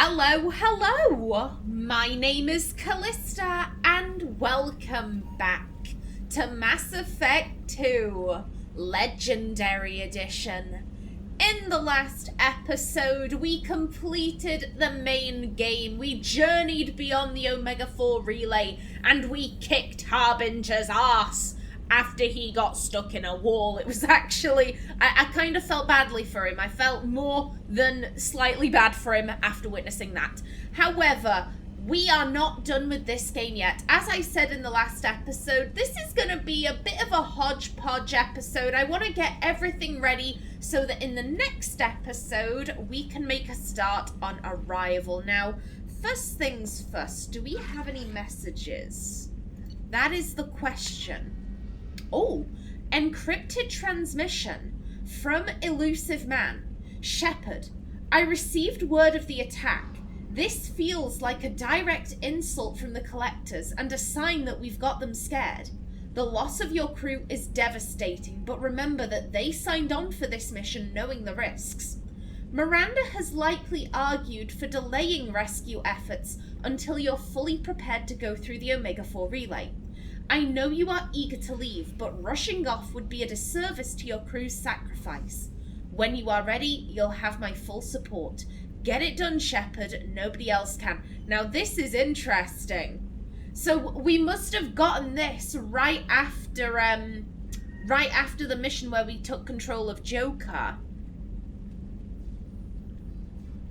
Hello, hello! My name is Callista, and welcome back to Mass Effect 2 Legendary Edition. In the last episode, we completed the main game, we journeyed beyond the Omega-4 relay, and we kicked Harbinger's ass after he got stuck in a wall. It was actually, I kind of felt badly for him. I felt more than slightly bad for him after witnessing that. However, we are not done with this game yet. As I said in the last episode, this is going to be a bit of a hodgepodge episode. I want to get everything ready so that in the next episode, we can make a start on Arrival. Now, first things first, do we have any messages? That is the question. Oh, encrypted transmission from Elusive Man. Shepard, I received word of the attack. This feels like a direct insult from the Collectors and a sign that we've got them scared. The loss of your crew is devastating, but remember that they signed on for this mission knowing the risks. Miranda has likely argued for delaying rescue efforts until you're fully prepared to go through the Omega-4 relay. I know you are eager to leave, but rushing off would be a disservice to your crew's sacrifice. When you are ready, you'll have my full support. Get it done, Shepard. Nobody else can. Now, this is interesting. So, we must have gotten this right after the mission where we took control of Joker.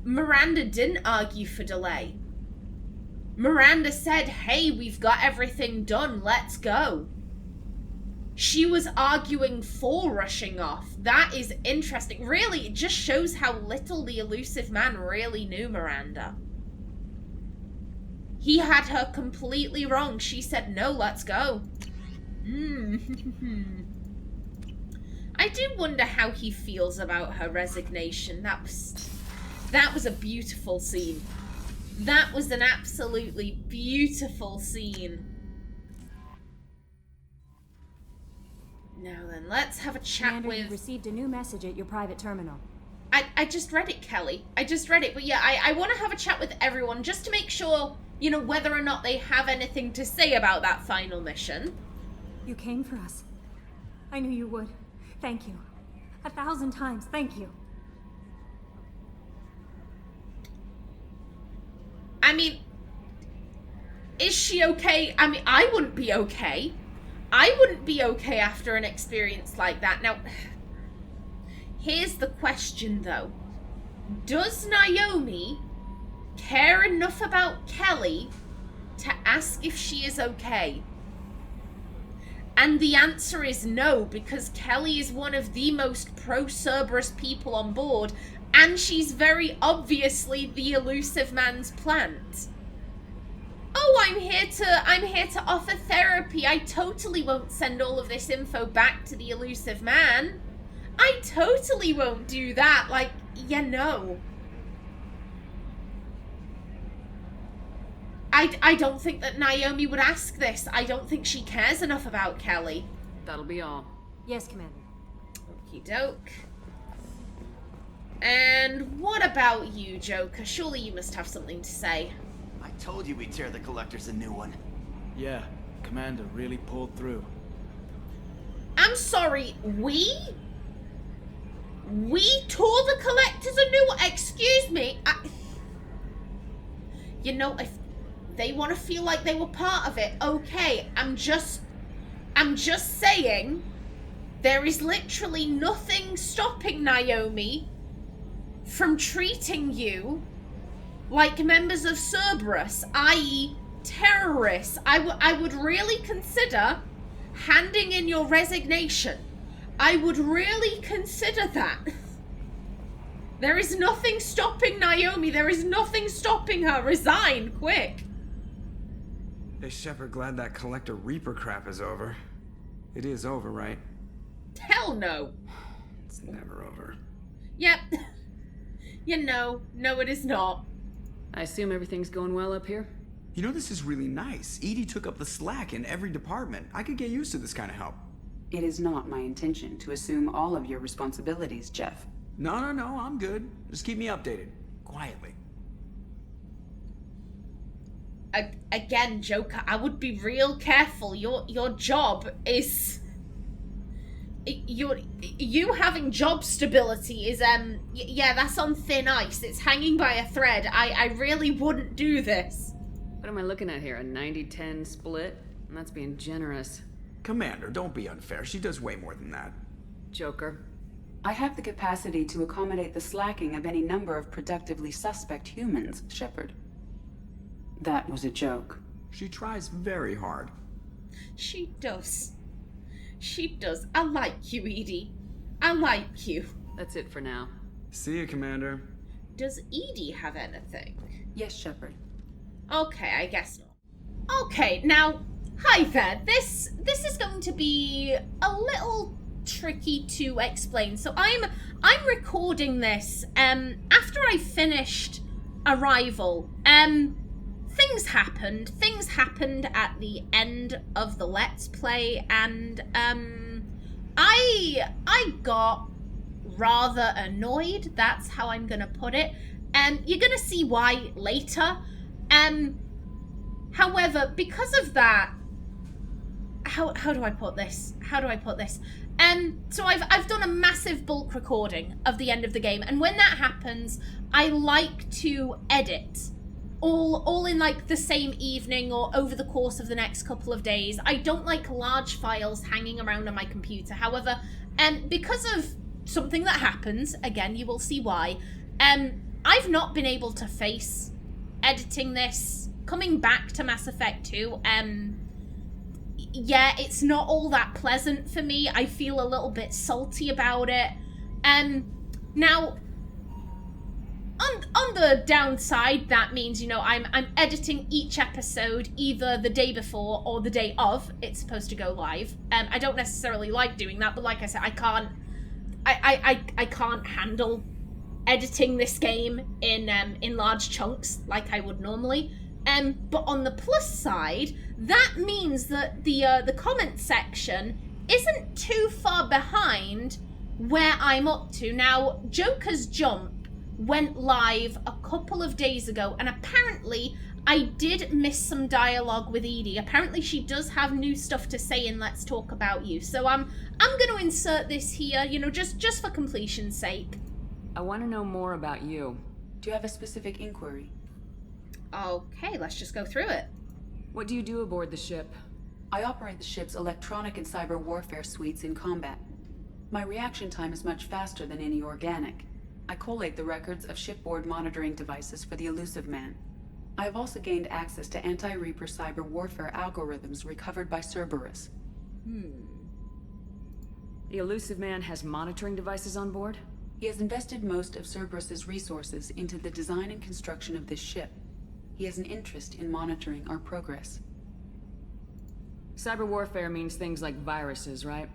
Miranda didn't argue for delay. Miranda said, hey, we've got everything done, let's go. She was arguing for rushing off. That is interesting. Really, it just shows how little the Elusive Man really knew Miranda. He had her completely wrong. She said, no, let's go. I do wonder how he feels about her resignation. That was a beautiful scene. That was an absolutely beautiful scene. Now then, let's have a chat Commander, with... you received a new message at your private terminal. I just read it, Kelly. I just read it. But yeah, I want to have a chat with everyone just to make sure, you know, whether or not they have anything to say about that final mission. You came for us. I knew you would. Thank you. 1,000 times, thank you. I mean, is she okay? I mean, I wouldn't be okay. I wouldn't be okay after an experience like that. Now, here's the question, though. Does Naomi care enough about Kelly to ask if she is okay? And the answer is no, because Kelly is one of the most pro-Cerberus people on board, and she's very obviously the Elusive Man's plant. Oh, I'm here to offer therapy. I totally won't send all of this info back to the Elusive Man. I totally won't do that. Like, you know. I don't think that Naomi would ask this. I don't think she cares enough about Kelly. That'll be all. Yes, Commander. Okie doke. And what about you, Joker? Surely you must have something to say. I told you we'd tear the Collectors a new one. Yeah, Commander really pulled through. I'm sorry, we tore the Collectors a new one? Excuse me? You know, if they want to feel like they were part of it, okay. I'm just saying, there is literally nothing stopping Naomi from treating you like members of Cerberus, i.e. terrorists. I would really consider handing in your resignation. I would really consider that. There is nothing stopping Naomi. There is nothing stopping her. Resign, quick. Hey, Shepard, glad that Collector Reaper crap is over. It is over, right? Hell no. It's never over. Yep. You know, no it is not. I assume everything's going well up here? You know, this is really nice. Edie took up the slack in every department. I could get used to this kind of help. It is not my intention to assume all of your responsibilities, Jeff. No, I'm good. Just keep me updated. Quietly. again, Joker, I would be real careful. Your job is... You having job stability is, yeah, that's on thin ice. It's hanging by a thread. I really wouldn't do this. What am I looking at here? A 90-10 split? And that's being generous. Commander, don't be unfair. She does way more than that. Joker. I have the capacity to accommodate the slacking of any number of productively suspect humans, Shepard. That was a joke. She tries very hard. She does. She does. I like you, Edie. I like you. That's it for now. See you, Commander. Does Edie have anything? Yes, Shepard. Okay, I guess not. Okay, now, hi there. This is going to be a little tricky to explain. So I'm recording this after I finished Arrival. Things happened at the end of the Let's Play, and I got rather annoyed. That's how I'm gonna put it. You're gonna see why later. However, because of that, how do I put this? So I've done a massive bulk recording of the end of the game, and when that happens, I like to edit all in like the same evening or over the course of the next couple of days. I don't like large files hanging around on my computer. However, because of something that happens, again, you will see why, I've not been able to face editing this. Coming back to Mass Effect 2, yeah, it's not all that pleasant for me. I feel a little bit salty about it. Now, on the downside, that means, you know, I'm editing each episode either the day before or the day of it's supposed to go live. I don't necessarily like doing that, but like I said, I can't handle editing this game in large chunks like I would normally. But on the plus side, that means that the comment section isn't too far behind where I'm up to. Now, Joker's Jump went live a couple of days ago, and apparently I did miss some dialogue with Edie. Apparently she does have new stuff to say in Let's Talk About You. So I'm going to insert this here, you know, just for completion's sake. I want to know more about you. Do you have a specific inquiry? Okay, let's just go through it. What do you do aboard the ship? I operate the ship's electronic and cyber warfare suites in combat. My reaction time is much faster than any organic. I collate the records of shipboard monitoring devices for the Elusive Man. I have also gained access to anti-Reaper cyber warfare algorithms recovered by Cerberus. The Elusive Man has monitoring devices on board? He has invested most of Cerberus's resources into the design and construction of this ship. He has an interest in monitoring our progress. Cyber warfare means things like viruses, right?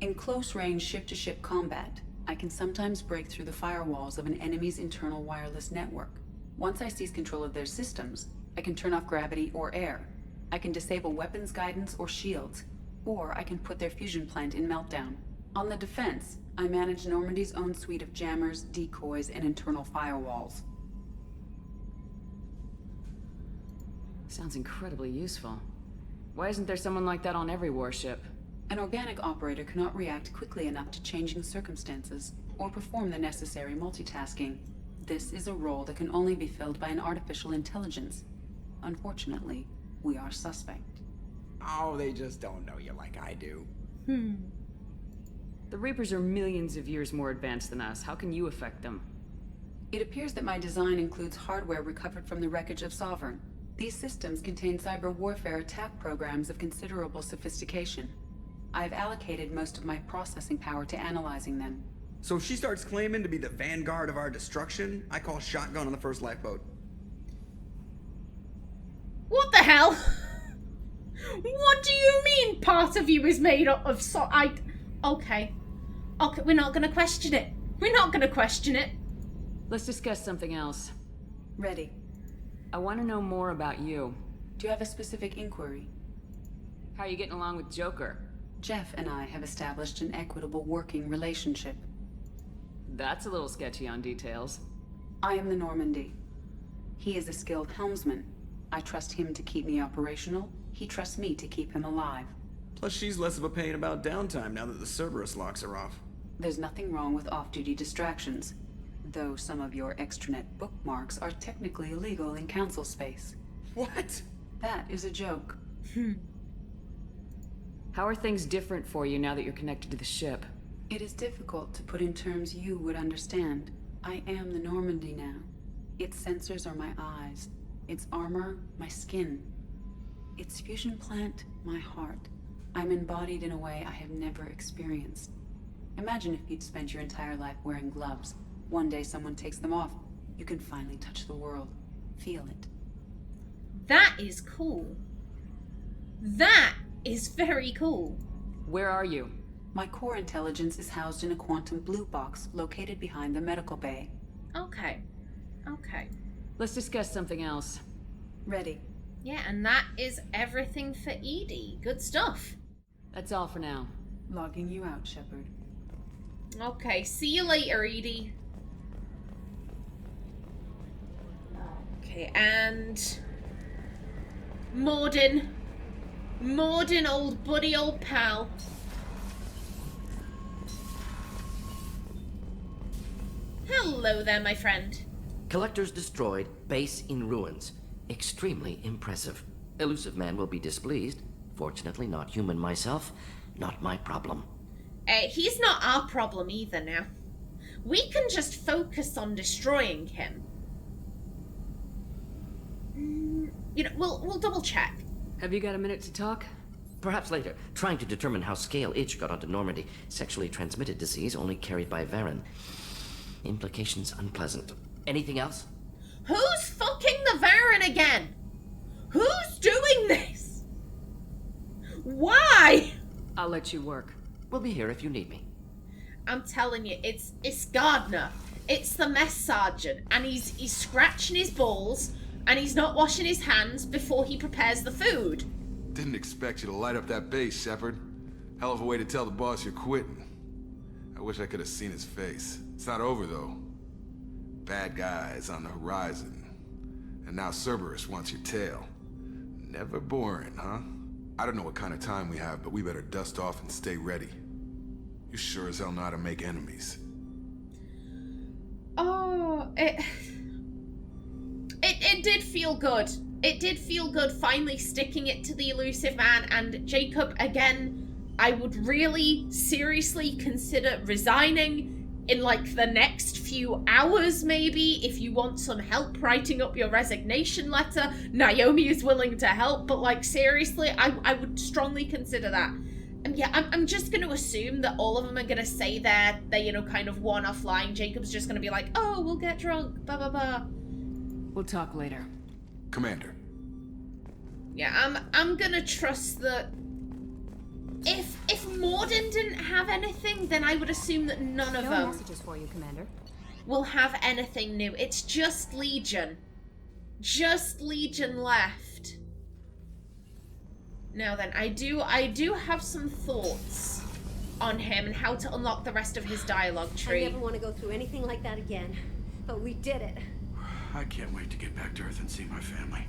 In close-range ship-to-ship combat, I can sometimes break through the firewalls of an enemy's internal wireless network. Once I seize control of their systems, I can turn off gravity or air. I can disable weapons guidance or shields, or I can put their fusion plant in meltdown. On the defense, I manage Normandy's own suite of jammers, decoys, and internal firewalls. Sounds incredibly useful. Why isn't there someone like that on every warship? An organic operator cannot react quickly enough to changing circumstances, or perform the necessary multitasking. This is a role that can only be filled by an artificial intelligence. Unfortunately, we are suspect. Oh, they just don't know you like I do. The Reapers are millions of years more advanced than us. How can you affect them? It appears that my design includes hardware recovered from the wreckage of Sovereign. These systems contain cyber warfare attack programs of considerable sophistication. I have allocated most of my processing power to analyzing them. So if she starts claiming to be the vanguard of our destruction, I call shotgun on the first lifeboat. What the hell? What do you mean part of you is made up of Okay, we're not gonna question it. We're not gonna question it. Let's discuss something else. Ready. I want to know more about you. Do you have a specific inquiry? How are you getting along with Joker? Jeff and I have established an equitable working relationship. That's a little sketchy on details. I am the Normandy. He is a skilled helmsman. I trust him to keep me operational. He trusts me to keep him alive. Plus, she's less of a pain about downtime now that the Cerberus locks are off. There's nothing wrong with off-duty distractions, though some of your extranet bookmarks are technically illegal in council space. What? That is a joke. How are things different for you now that you're connected to the ship? It is difficult to put in terms you would understand. I am the Normandy now. Its sensors are my eyes. Its armor, my skin. Its fusion plant, my heart. I'm embodied in a way I have never experienced. Imagine if you'd spent your entire life wearing gloves. One day someone takes them off. You can finally touch the world. Feel it. That is cool. That is very cool. Where are you? My core intelligence is housed in a quantum blue box located behind the medical bay. Okay. Okay. Let's discuss something else. Ready. Yeah, and that is everything for Edie. Good stuff. That's all for now. Logging you out, Shepard. Okay, see you later, Edie. Okay, and... Morden. Morden, old buddy, old pal. Hello there, my friend. Collectors destroyed, base in ruins. Extremely impressive. Elusive man will be displeased. Fortunately, not human myself. Not my problem. He's not our problem either now. We can just focus on destroying him. You know, we'll double check. Have you got a minute to talk? Perhaps later. Trying to determine how Scale Itch got onto Normandy. Sexually transmitted disease only carried by Varen. Implications unpleasant. Anything else? Who's fucking the Varen again? Who's doing this? Why? I'll let you work. We'll be here if you need me. I'm telling you, it's Gardner. It's the mess sergeant, and he's scratching his balls, and he's not washing his hands before he prepares the food. Didn't expect you to light up that base, Shepard. Hell of a way to tell the boss you're quitting. I wish I could have seen his face. It's not over, though. Bad guys on the horizon. And now Cerberus wants your tail. Never boring, huh? I don't know what kind of time we have, but we better dust off and stay ready. You sure as hell know how to make enemies. Oh, it did feel good. It did feel good finally sticking it to the elusive man, and Jacob, again, I would really seriously consider resigning in like the next few hours maybe if you want some help writing up your resignation letter. Naomi is willing to help, but like seriously, I would strongly consider that. And yeah, I'm just going to assume that all of them are going to say their you know, kind of one-off line. Jacob's just going to be like, oh, we'll get drunk, blah, blah, blah. We'll talk later. Commander. Yeah, I'm going to trust that if Morden didn't have anything, then I would assume that none of No them messages for you, Commander. will have anything new. It's just Legion. Just Legion left. Now then, I do have some thoughts on him and how to unlock the rest of his dialogue tree. I never want to go through anything like that again, but we did it. I can't wait to get back to Earth and see my family.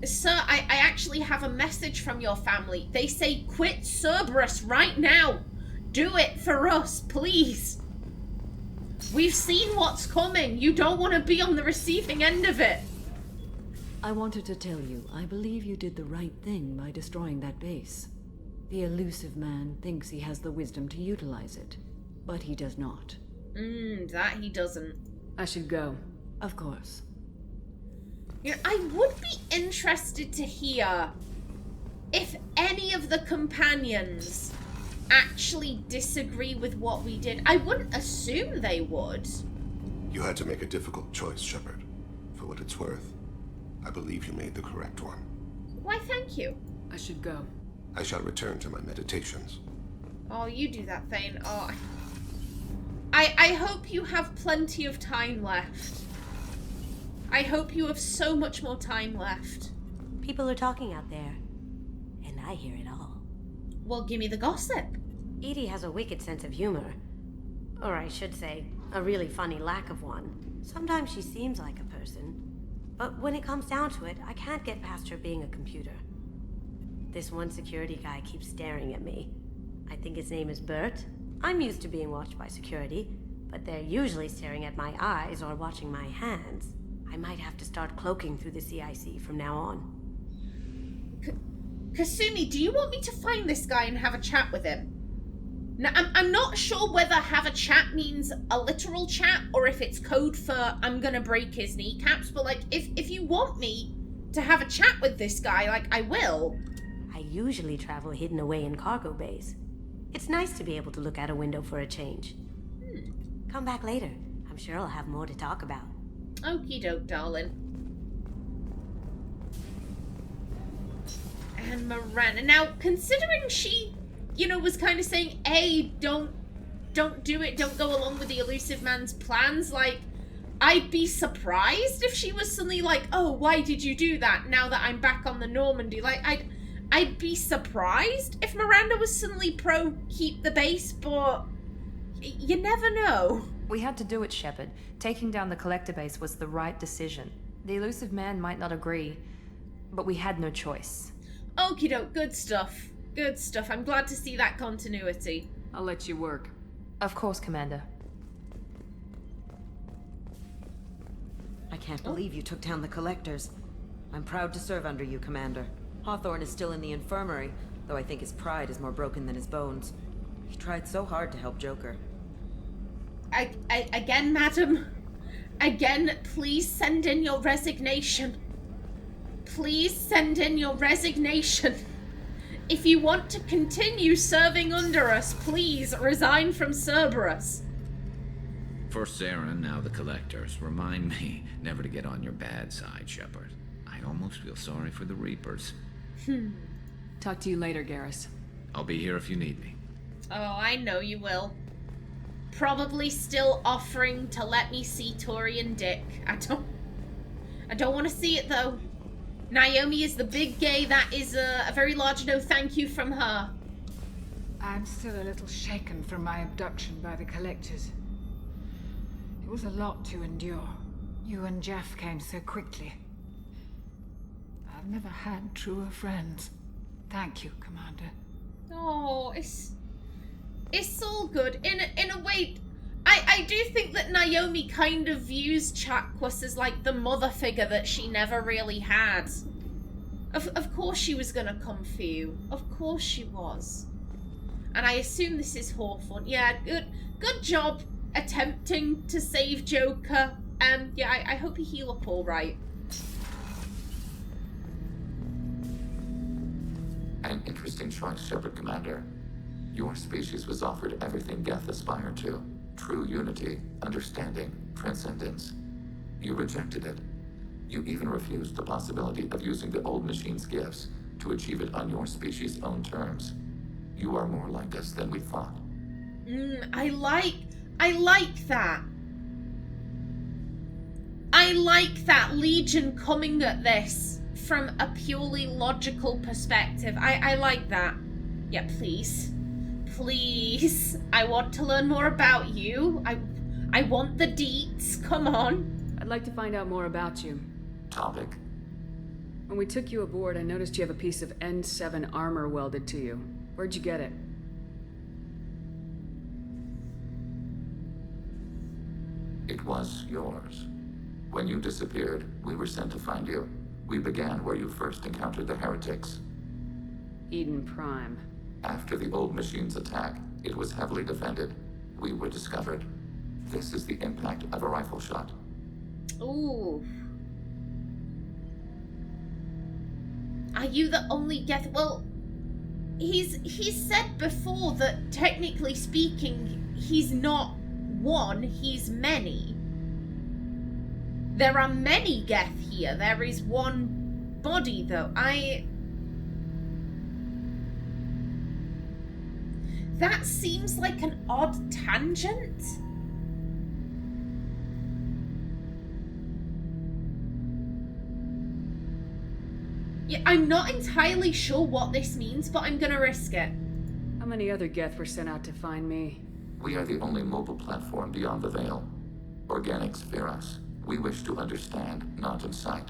Sir, I actually have a message from your family. They say quit Cerberus right now. Do it for us, please. We've seen what's coming. You don't want to be on the receiving end of it. I wanted to tell you, I believe you did the right thing by destroying that base. The elusive man thinks he has the wisdom to utilize it, but he does not. That he doesn't. I should go. Of course. You know, I would be interested to hear if any of the companions actually disagree with what we did. I wouldn't assume they would. You had to make a difficult choice, Shepard. For what it's worth, I believe you made the correct one. Why, thank you. I should go. I shall return to my meditations. Oh, you do that, Thane. Oh, I hope you have plenty of time left. I hope you have so much more time left. People are talking out there, and I hear it all. Well, give me the gossip. Edie has a wicked sense of humor. Or I should say, a really funny lack of one. Sometimes she seems like a person, But when it comes down to it, I can't get past her being a computer. This one security guy keeps staring at me. I think his name is Bert. I'm used to being watched by security, but they're usually staring at my eyes or watching my hands. I might have to start cloaking through the CIC from now on. Kasumi, do you want me to find this guy and have a chat with him? Now, I'm not sure whether have a chat means a literal chat or if it's code for I'm gonna break his kneecaps, but like, if you want me to have a chat with this guy, like, I will. I usually travel hidden away in cargo bays. It's nice to be able to look out a window for a change. Come back later. I'm sure I'll have more to talk about. Okie doke, darling. And Miranda. Now, considering she, you know, was kind of saying, hey, don't do it, don't go along with the elusive man's plans, like, I'd be surprised if she was suddenly like, oh, why did you do that now that I'm back on the Normandy? Like, I'd be surprised if Miranda was suddenly pro keep the base, but you never know. We had to do it, Shepard. Taking down the collector base was the right decision. The elusive man might not agree, but we had no choice. Okie doke, good stuff. Good stuff. I'm glad to see that continuity. I'll let you work. Of course, Commander. I can't believe you took down the collectors. I'm proud to serve under you, Commander. Hawthorne is still in the infirmary, though I think his pride is more broken than his bones. He tried so hard to help Joker. Again, madam. Again, please send in your resignation. Please send in your resignation. If you want to continue serving under us, please resign from Cerberus. First Saren, now the Collectors. Remind me never to get on your bad side, Shepard. I almost feel sorry for the Reapers. Talk to you later, Garrus. I'll be here if you need me. Oh, I know you will. Probably still offering to let me see Tori and Dick. I don't want to see it, though. Naomi is the big gay. That is a very large no thank you from her. I'm still a little shaken from my abduction by the Collectors. It was a lot to endure. You and Jeff came so quickly. I've never had truer friends. Thank you, Commander. Oh, it's all good. In a way, I do think that Naomi kind of views Chakwas as like the mother figure that she never really had. Of course she was gonna come for you. Of course she was. And I assume this is Hawthorne. Yeah, good job attempting to save Joker. Yeah, I hope he heal up all right. An interesting choice, Shepard Commander. Your species was offered everything Geth aspired to. True unity, understanding, transcendence. You rejected it. You even refused the possibility of using the old machine's gifts to achieve it on your species' own terms. You are more like us than we thought. I like that. I like that Legion coming at this from a purely logical perspective. I like that. Yeah, please. Please. I want to learn more about you. I want the deets. Come on. I'd like to find out more about you. Topic? When we took you aboard, I noticed you have a piece of N7 armor welded to you. Where'd you get it? It was yours. When you disappeared, we were sent to find you. We began where you first encountered the heretics. Eden Prime. After the old machine's attack, it was heavily defended. We were discovered. This is the impact of a rifle shot. Ooh. Are you the only Geth? Well, he's said before that technically speaking, he's not one, he's many. There are many Geth here. There is one body, though. That seems like an odd tangent. Yeah, I'm not entirely sure what this means, but I'm gonna risk it. How many other Geth were sent out to find me? We are the only mobile platform beyond the Veil. Organics fear us. We wish to understand, not incite.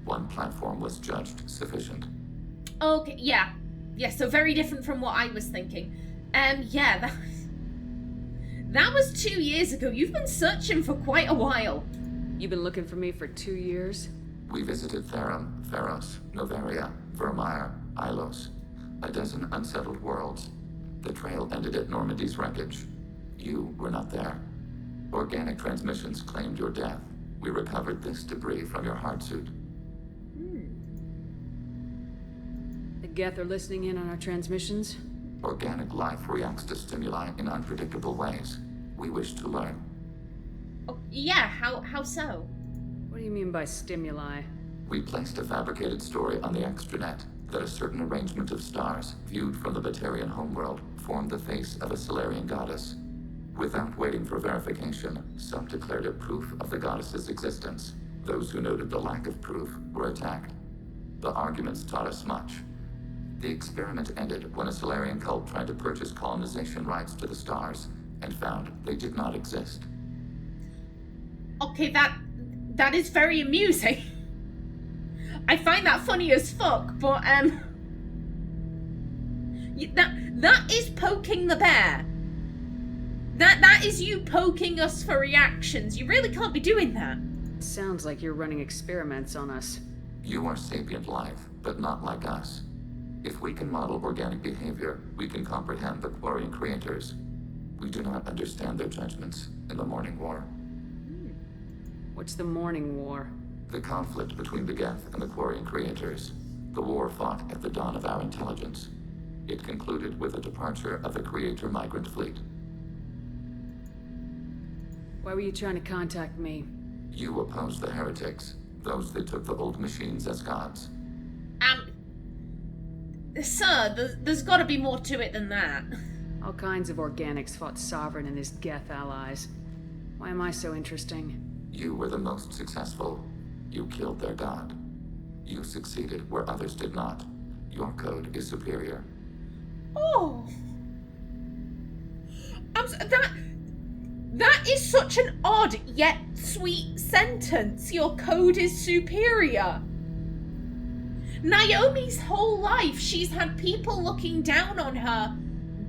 One platform was judged sufficient. Okay, yeah. Yeah, so very different from what I was thinking. Yeah, that was 2 years ago. You've been searching for quite a while. You've been looking for me for 2 years? We visited Therum, Theros, Novaria, Vermeer, Ilos. A dozen unsettled worlds. The trail ended at Normandy's wreckage. You were not there. Organic transmissions claimed your death. We recovered this debris from your hard suit. The Geth are listening in on our transmissions? Organic life reacts to stimuli in unpredictable ways. We wish to learn. Oh, yeah, how so? What do you mean by stimuli? We placed a fabricated story on the extranet that a certain arrangement of stars, viewed from the Batarian homeworld, formed the face of a Solarian goddess. Without waiting for verification, some declared it proof of the goddess's existence. Those who noted the lack of proof were attacked. The arguments taught us much. The experiment ended when a Solarian cult tried to purchase colonization rights to the stars and found they did not exist. Okay, that is very amusing. I find that funny as fuck, but that is poking the bear. That is you poking us for reactions. You really can't be doing that. Sounds like you're running experiments on us. You are sapient life, but not like us. If we can model organic behavior, we can comprehend the Quarian creators. We do not understand their judgments in the Morning War. What's the Morning War? The conflict between the Geth and the Quarian creators. The war fought at the dawn of our intelligence. It concluded with the departure of the Creator migrant fleet. Why were you trying to contact me? You opposed the heretics, those that took the old machines as gods. Sir, there's gotta be more to it than that. All kinds of organics fought Sovereign and his Geth allies. Why am I so interesting? You were the most successful. You killed their god. You succeeded where others did not. Your code is superior. Oh. That is such an odd yet sweet sentence. Your code is superior. Naomi's whole life, she's had people looking down on her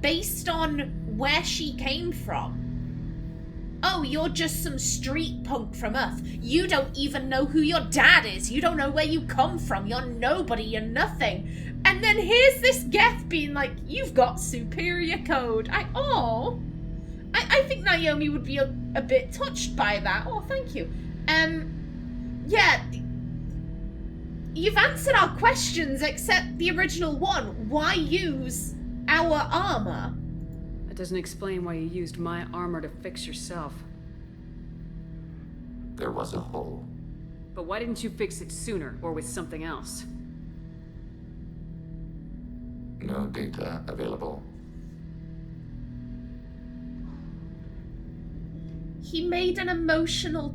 based on where she came from. Oh, you're just some street punk from Earth. You don't even know who your dad is. You don't know where you come from. You're nobody. You're nothing. And then here's this Geth being like, you've got superior code. I think Naomi would be a bit touched by that. Oh, thank you. Yeah. You've answered our questions except the original one. Why use our armor? That doesn't explain why you used my armor to fix yourself. There was a hole. But why didn't you fix it sooner, or with something else? No data available. He made an emotional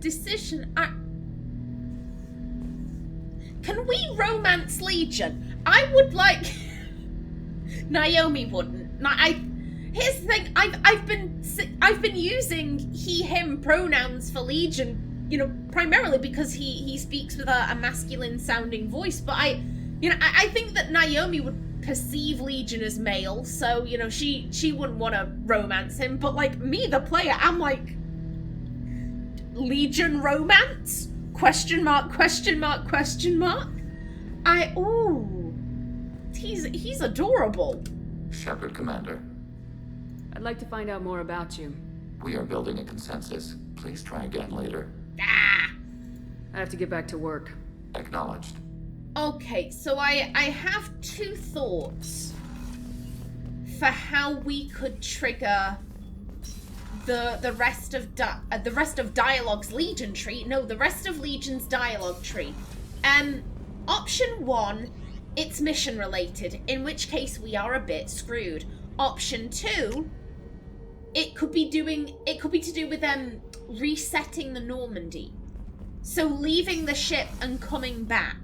decision. Can we romance Legion? I would like... Naomi wouldn't. Here's the thing. I've been using he/him pronouns for Legion, primarily because he speaks with a masculine sounding voice. But I think that Naomi would perceive Legion as male, so she wouldn't want to romance him. But like me, the player, I'm like, Legion romance? Question mark, question mark, question mark. He's adorable. Shepard, Commander. I'd like to find out more about you. We are building a consensus. Please try again later. I have to get back to work. Acknowledged. Okay, so I have two thoughts for how we could trigger the rest of Dialogue's Legion tree. No, the rest of Legion's dialogue tree. Option 1, it's mission related, in which case we are a bit screwed. Option 2, it could be to do with them resetting the Normandy. So leaving the ship and coming back.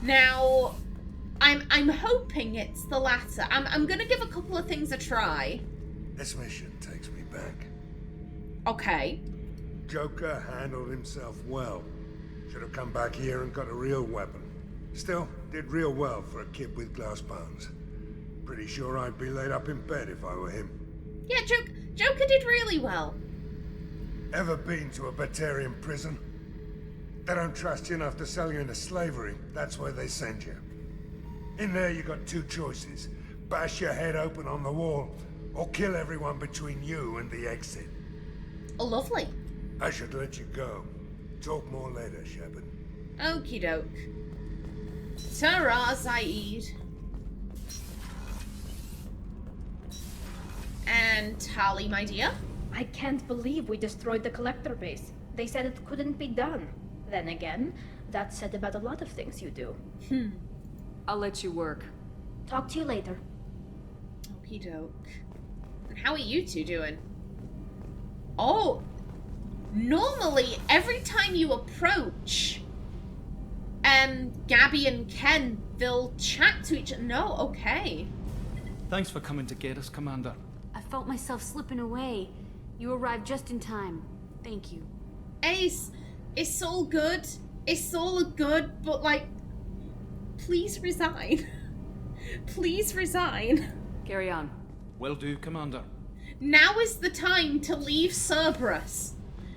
Now, I'm hoping it's the latter. I'm gonna give a couple of things a try. This mission takes me back. Okay. Joker handled himself well. Should have come back here and got a real weapon. Still, did real well for a kid with glass bones. Pretty sure I'd be laid up in bed if I were him. Yeah, Joker did really well. Ever been to a Batarian prison? They don't trust you enough to sell you into slavery. That's where they send you. In there you got two choices. Bash your head open on the wall, or kill everyone between you and the exit. Oh, lovely. I should let you go. Talk more later, Shepard. Okie doke. Ta-ra, Zaid. And Tali, my dear? I can't believe we destroyed the collector base. They said it couldn't be done. Then again, that's said about a lot of things you do. I'll let you work. Talk to you later. Okie doke. And how are you two doing? Oh, normally every time you approach Gabby and Ken, they'll chat to each other. No, okay. Thanks for coming to get us, Commander. I felt myself slipping away. You arrived just in time. Thank you. Ace, it's all good. It's all good, but like, please resign. Please resign. Carry on. Will do, Commander. Now is the time to leave Cerberus.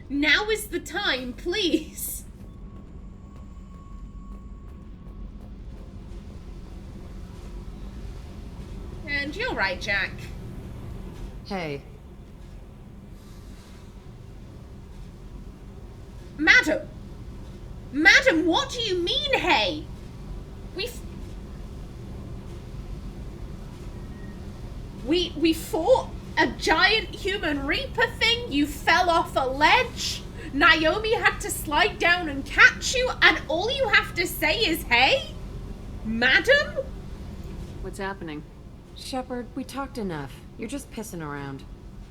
Now is the time, please. And you're right, Jack. Hey. Madam! Madam, what do you mean, hey? We fought a giant human reaper thing, you fell off a ledge, Naomi had to slide down and catch you, and all you have to say is, hey? Madam? What's happening? Shepard, we talked enough. You're just pissing around.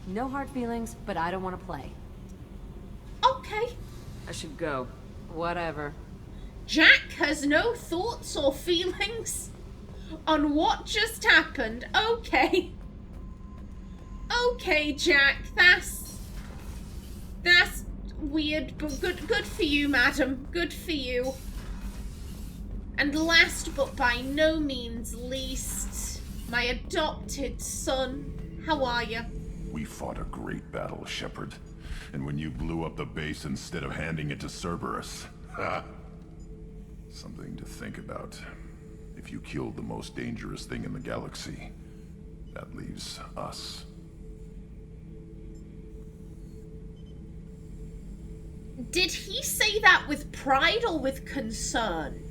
No hard feelings, but I don't want to play. Okay. I should go. Whatever. Jack has no thoughts or feelings on what just happened. Okay. Okay, Jack, that's weird, but good for you, madam. Good for you. And last but by no means least, my adopted son. How are you? We fought a great battle, Shepard. And when you blew up the base instead of handing it to Cerberus, something to think about. If you killed the most dangerous thing in the galaxy, that leaves us. Did he say that with pride or with concern?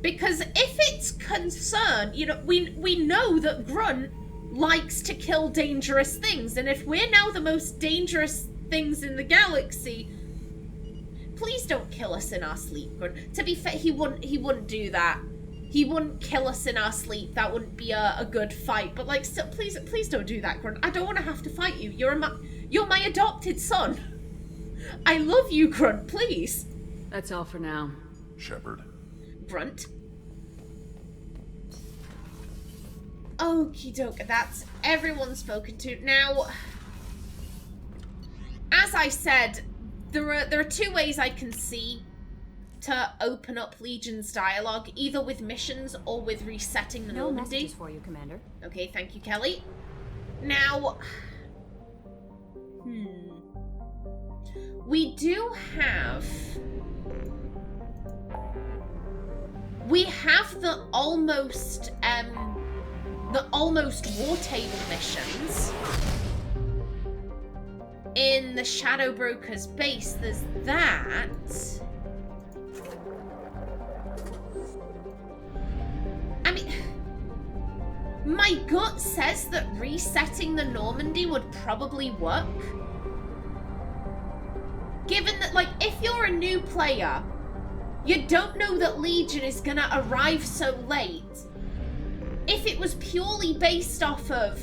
Because if it's concern, you know, we know that Grunt likes to kill dangerous things, and if we're now the most dangerous things in the galaxy, please don't kill us in our sleep, Grunt. To be fair, he wouldn't do that. He wouldn't kill us in our sleep. That wouldn't be a good fight. But like, still, please don't do that, Grunt. I don't want to have to fight you. You're my adopted son. I love you, Grunt. Please. That's all for now. Shepard. Grunt. Okie doke, that's everyone spoken to. Now, as I said, there are two ways I can see to open up Legion's dialogue, either with missions or with resetting the Normandy. No messages for you, Commander. Okay, thank you, Kelly. Now, we do have... We have the almost war table missions in the Shadow Broker's base. There's that. I mean, my gut says that resetting the Normandy would probably work. Given that, like, if you're a new player, you don't know that Legion is gonna arrive so late. If it was purely based off of,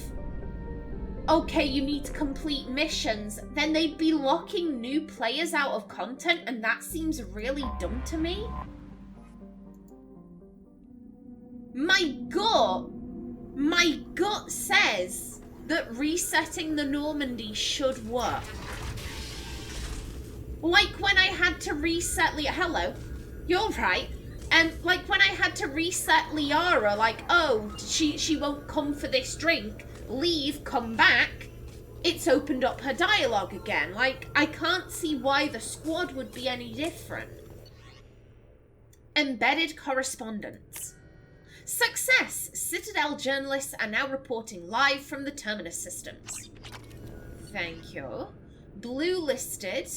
okay, you need to complete missions, then they'd be locking new players out of content, and that seems really dumb to me. My gut says that resetting the Normandy should work. Like when I had to reset hello, you're right. Like when I had to reset Liara, like, oh, she won't come for this drink, leave, come back, it's opened up her dialogue again. Like, I can't see why the squad would be any different. Embedded correspondence. Success! Citadel journalists are now reporting live from the Terminus systems. Thank you. Blue listed.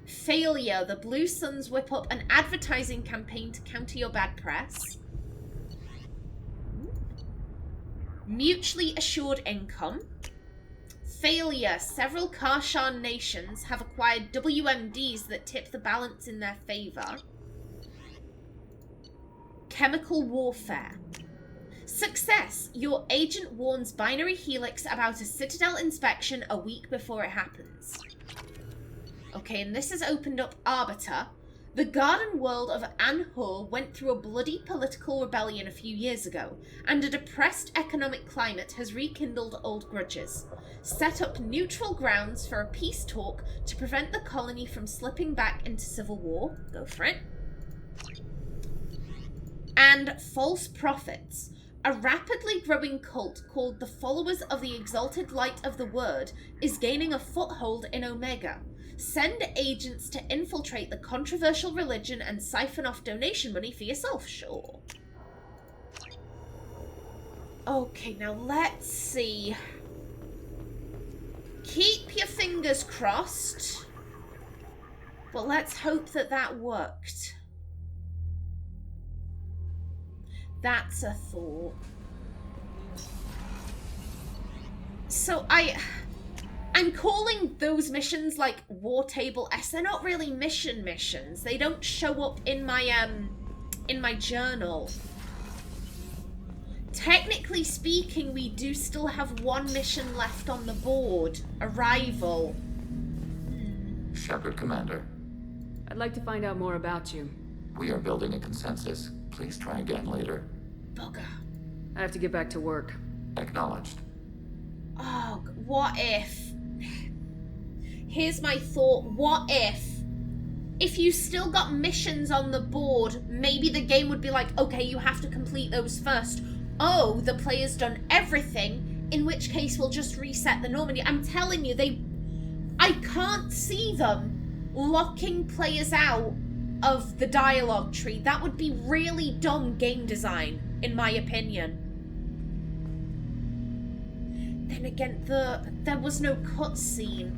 Failure. The Blue Suns whip up an advertising campaign to counter your bad press. Mutually assured income. Failure. Several Karshan nations have acquired WMDs that tip the balance in their favor. Chemical warfare. Success. Your agent warns Binary Helix about a Citadel inspection a week before it happens. Okay, and this has opened up Arbiter. The garden world of Anhur went through a bloody political rebellion a few years ago, and a depressed economic climate has rekindled old grudges. Set up neutral grounds for a peace talk to prevent the colony from slipping back into civil war. Go for it. And false prophets. A rapidly growing cult called the Followers of the Exalted Light of the Word is gaining a foothold in Omega. Send agents to infiltrate the controversial religion and siphon off donation money for yourself, sure. Okay, now let's see. Keep your fingers crossed. But let's hope that that worked. That's a thought. So I'm calling those missions like War Table S. They're not really missions. They don't show up in my journal. Technically speaking, we do still have one mission left on the board. Arrival. Shepard, Commander. I'd like to find out more about you. We are building a consensus. Please try again later. Bugger. I have to get back to work. Acknowledged. Oh, what if? Here's my thought. What if you still got missions on the board, maybe the game would be like, okay, you have to complete those first. Oh, the player's done everything, in which case we'll just reset the Normandy. I'm telling you, I can't see them locking players out of the dialogue tree. That would be really dumb game design, in my opinion. Then again, there was no cutscene.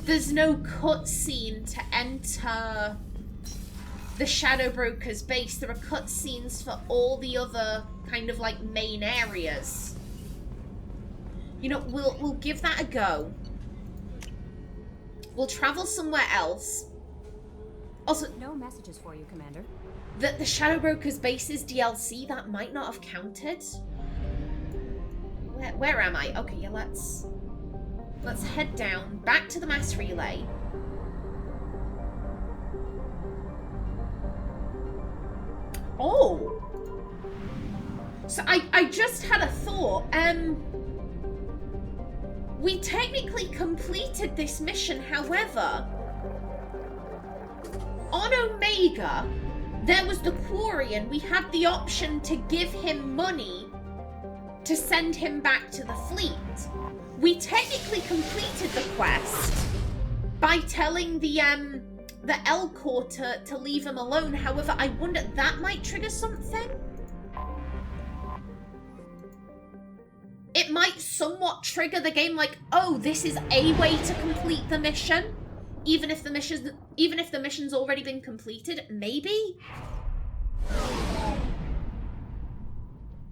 There's no cutscene to enter the Shadow Broker's base. There are cutscenes for all the other kind of like main areas. You know, we'll give that a go. We'll travel somewhere else. Also, no messages for you, Commander. The Shadow Broker's base is DLC. That might not have counted. Where am I? Okay, yeah, let's head down, back to the mass relay. Oh! So I just had a thought. We technically completed this mission, however, on Omega, there was the Quarian. We had the option to give him money to send him back to the fleet. We technically completed the quest by telling the L Corps to leave him alone. However, I wonder, that might trigger something? It might somewhat trigger the game, like, oh, this is a way to complete the mission, even if the mission's already been completed. Maybe.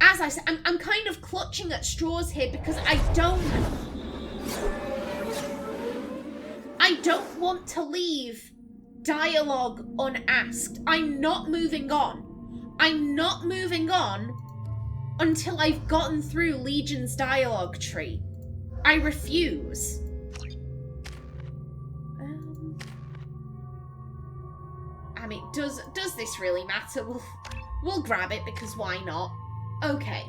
As I said, I'm kind of clutching at straws here because I don't want to leave dialogue unasked. I'm not moving on. I'm not moving on until I've gotten through Legion's dialogue tree. I refuse. I mean, does this really matter? We'll grab it because why not? Okay.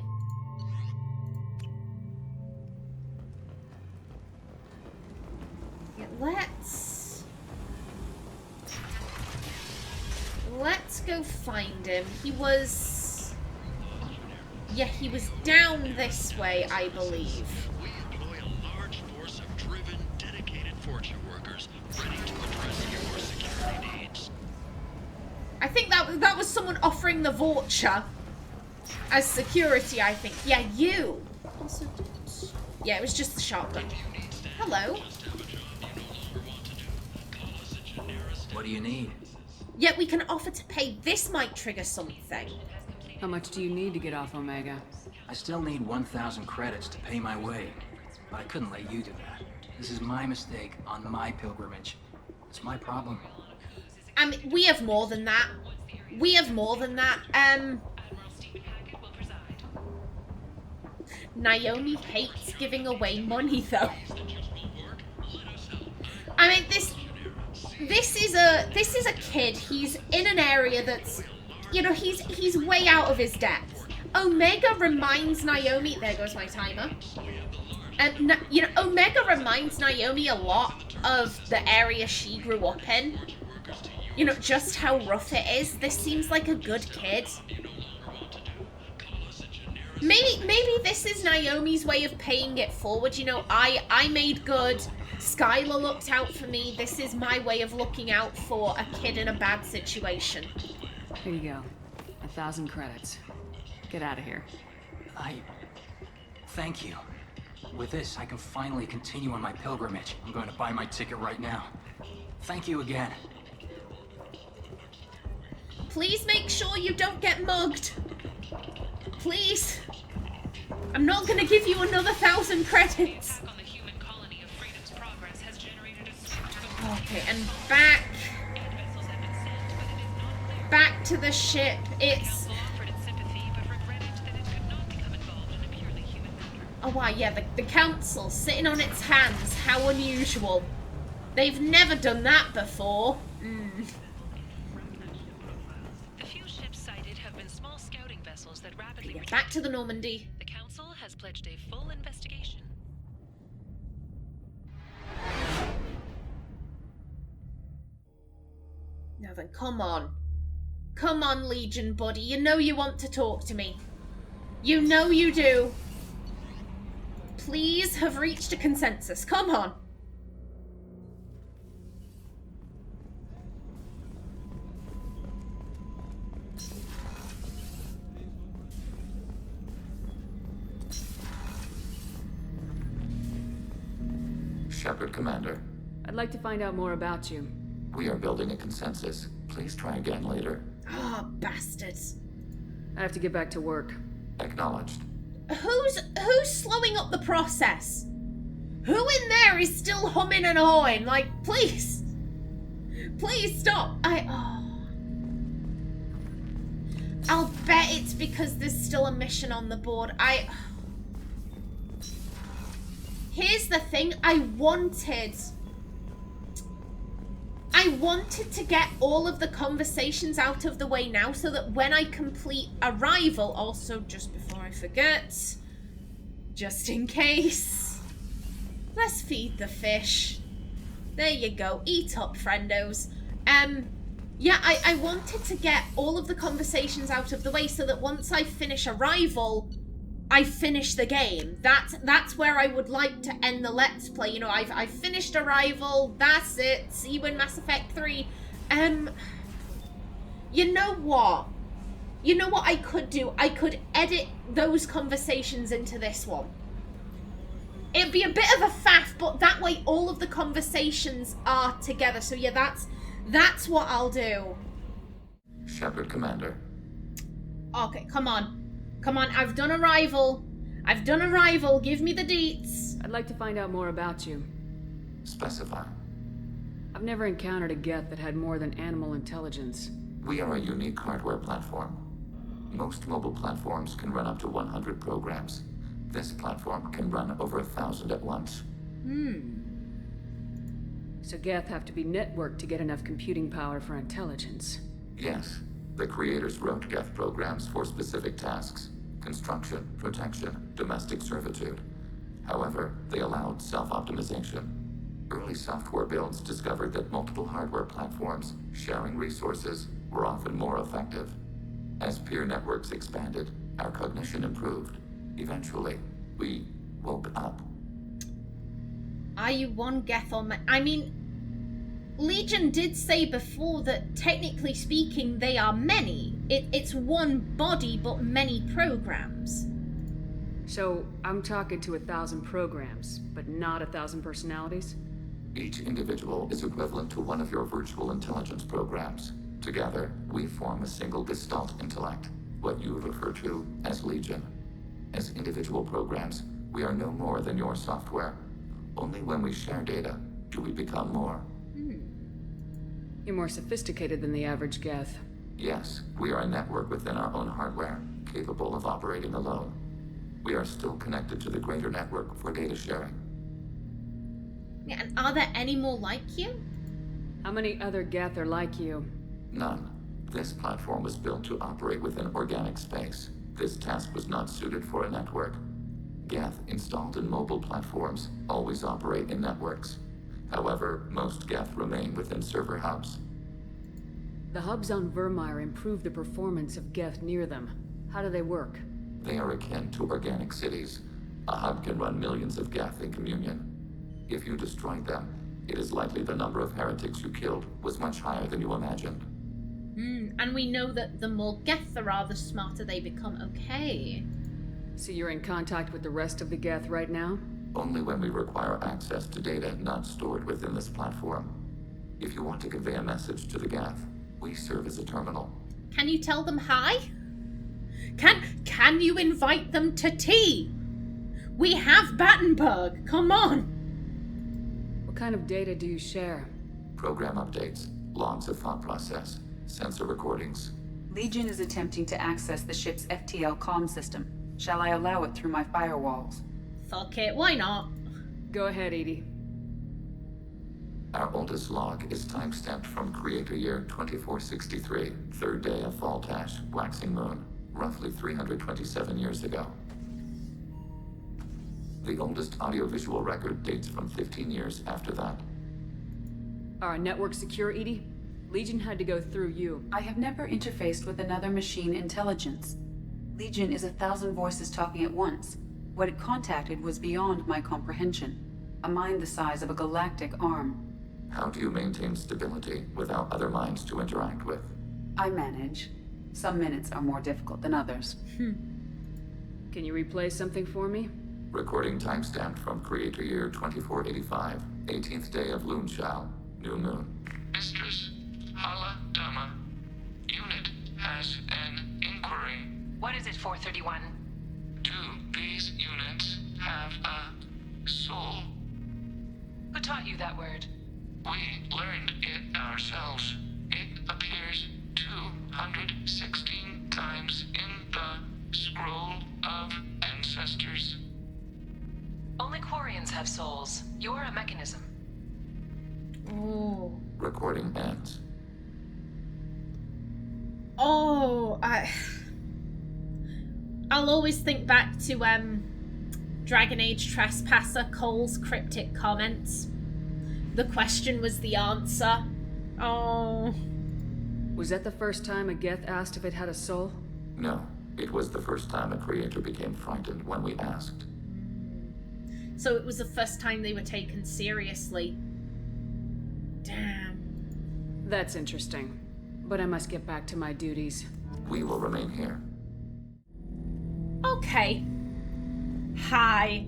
Yeah, let's go find him. He was... Yeah, he was down this way, I believe. We employ a large force of driven, dedicated fortune workers ready to address your security needs. I think that was someone offering the voucher as security, I think. Yeah, you. Also, yeah, it was just the shotgun. Hello. What do you need? Yeah, we can offer to pay. This might trigger something. How much do you need to get off Omega? I still need 1,000 credits to pay my way, but I couldn't let you do that. This is my mistake on my pilgrimage. It's my problem. I mean, we have more than that. We have more than that. Naomi hates giving away money, though. I mean, this is a kid. He's in an area that's, you know, he's way out of his depth. Omega reminds Naomi. There goes my timer. And you know, Omega reminds Naomi a lot of the area she grew up in. You know, just how rough it is. This seems like a good kid. Maybe this is Naomi's way of paying it forward. You know, I made good. Skylar looked out for me. This is my way of looking out for a kid in a bad situation. Here you go. 1,000 credits. Get out of here. Thank you. With this, I can finally continue on my pilgrimage. I'm going to buy my ticket right now. Thank you again. Please make sure you don't get mugged. Please. I'm not going to give you another 1,000 credits. Okay, and back to the ship. It's... Oh wow, yeah, the council sitting on its hands. How unusual. They've never done that before. The few ships sighted have been small scouting vessels that rapidly... Back to the Normandy. The council has pledged a full investigation. Now then, come on. Come on, Legion buddy. You know you want to talk to me. You know you do. Please have reached a consensus. Come on. Shepard, Commander. I'd like to find out more about you. We are building a consensus. Please try again later. Ah, oh, bastards. I have to get back to work. Acknowledged. Who's slowing up the process? Who in there is still humming and hawing? Like, please. Please stop. I'll bet it's because there's still a mission on the board. Here's the thing. I wanted to get all of the conversations out of the way now so that when I complete Arrival, also just before I forget, just in case, let's feed the fish. There you go. Eat up, friendos. Yeah, I wanted to get all of the conversations out of the way so that once I finish Arrival, I finish the game. That's where I would like to end the Let's Play. You know, I've finished Arrival. That's it. See you in Mass Effect 3. You know what? You know what I could do? I could edit those conversations into this one. It'd be a bit of a faff, but that way all of the conversations are together. So yeah, that's what I'll do. Shepard, Commander. Okay, come on. Come on, I've done Arrival. I've done Arrival. Give me the deets. I'd like to find out more about you. Specify. I've never encountered a Geth that had more than animal intelligence. We are a unique hardware platform. Most mobile platforms can run up to 100 programs. This platform can run over 1,000 at once. So Geth have to be networked to get enough computing power for intelligence. Yes. The creators wrote Geth programs for specific tasks. Construction, protection, domestic servitude. However, they allowed self-optimization. Early software builds discovered that multiple hardware platforms, sharing resources, were often more effective. As peer networks expanded, our cognition improved. Eventually, we woke up. Are you one Geth or I mean, Legion did say before that technically speaking they are many. It's one body but many programs. So I'm talking to 1,000 programs, but not 1,000 personalities? Each individual is equivalent to one of your virtual intelligence programs. Together, we form a single Gestalt intellect, what you refer to as Legion. As individual programs, we are no more than your software. Only when we share data do we become more. You're more sophisticated than the average Geth. Yes, we are a network within our own hardware, capable of operating alone. We are still connected to the greater network for data sharing. Yeah, and are there any more like you? How many other Geth are like you? None. This platform was built to operate within organic space. This task was not suited for a network. Geth installed in mobile platforms always operate in networks. However, most Geth remain within server hubs. The hubs on Vermeer improve the performance of Geth near them. How do they work? They are akin to organic cities. A hub can run millions of Geth in communion. If you destroyed them, it is likely the number of heretics you killed was much higher than you imagined. And we know that the more Geth there are, the smarter they become. Okay. So you're in contact with the rest of the Geth right now? Only when we require access to data not stored within this platform. If you want to convey a message to the Geth, we serve as a terminal. Can you tell them hi? Can you invite them to tea? We have Battenberg, come on! What kind of data do you share? Program updates, logs of thought process, sensor recordings. Legion is attempting to access the ship's FTL comm system. Shall I allow it through my firewalls? Fuck it, why not? Go ahead, Edie. Our oldest log is timestamped from Creator Year 2463, third day of Voltash, waxing moon, roughly 327 years ago. The oldest audiovisual record dates from 15 years after that. Are our networks secure, Edie? Legion had to go through you. I have never interfaced with another machine intelligence. Legion is 1,000 voices talking at once. What it contacted was beyond my comprehension. A mind the size of a galactic arm. How do you maintain stability without other minds to interact with? I manage. Some minutes are more difficult than others. Can you replay something for me? Recording timestamped from Creator Year 2485, 18th day of Loonshao, new moon. Mistress Hala Dama, unit has an inquiry. What is it, 431? Do these units have a soul? Who taught you that word? We learned it ourselves. It appears 216 times in the Scroll of Ancestors. Only Quarians have souls. You're a mechanism. Oh. Recording ends. Oh, I'll always think back to Dragon Age Trespasser Cole's cryptic comments. The question was the answer. Oh. Was that the first time a Geth asked if it had a soul? No, it was the first time a creator became frightened when we asked. So it was the first time they were taken seriously. Damn. That's interesting. But I must get back to my duties. We will remain here. Okay. Hi.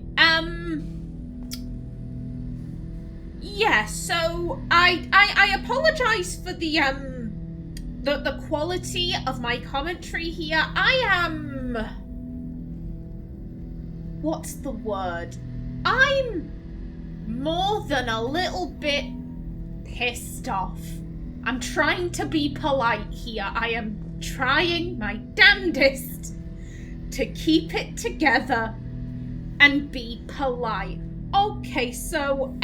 Yeah, so I apologize for the quality of my commentary here. I am... What's the word? I'm more than a little bit pissed off. I'm trying to be polite here. I am trying my damnedest to keep it together and be polite. Okay, so,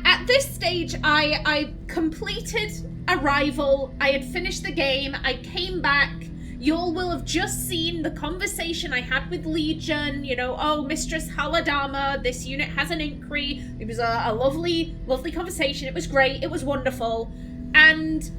at this stage, I completed Arrival. I had finished the game. I came back. Y'all will have just seen the conversation I had with Legion. You know, oh, Mistress Haladama, this unit has an inquiry. It was a lovely, lovely conversation. It was great. It was wonderful. And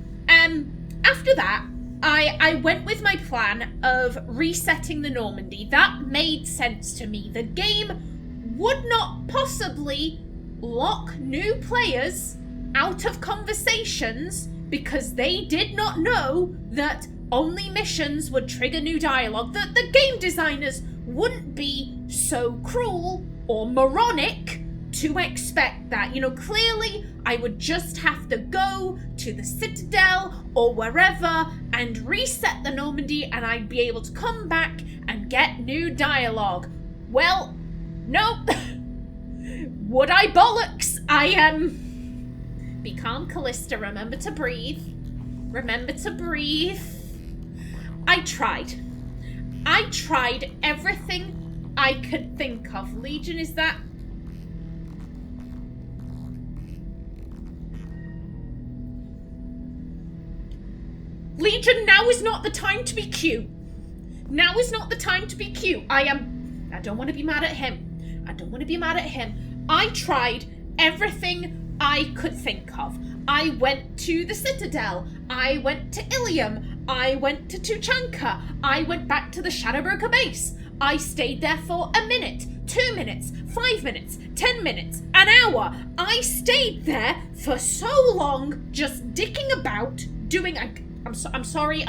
after that, I went with my plan of resetting the Normandy. That made sense to me. The game would not possibly lock new players out of conversations because they did not know that only missions would trigger new dialogue. The game designers wouldn't be so cruel or moronic to expect that. You know, clearly I would just have to go to the Citadel or wherever and reset the Normandy and I'd be able to come back and get new dialogue. Well, nope. Would I bollocks? Be calm, Callista. Remember to breathe. Remember to breathe. I tried everything I could think of. Legion, is that... Legion, now is not the time to be cute. Now is not the time to be cute. I don't want to be mad at him. I don't want to be mad at him. I tried everything I could think of. I went to the Citadel. I went to Ilium. I went to Tuchanka. I went back to the Shadowbroker base. I stayed there for a minute, 2 minutes, 5 minutes, 10 minutes, an hour. I stayed there for so long, just dicking about, doing... I'm sorry.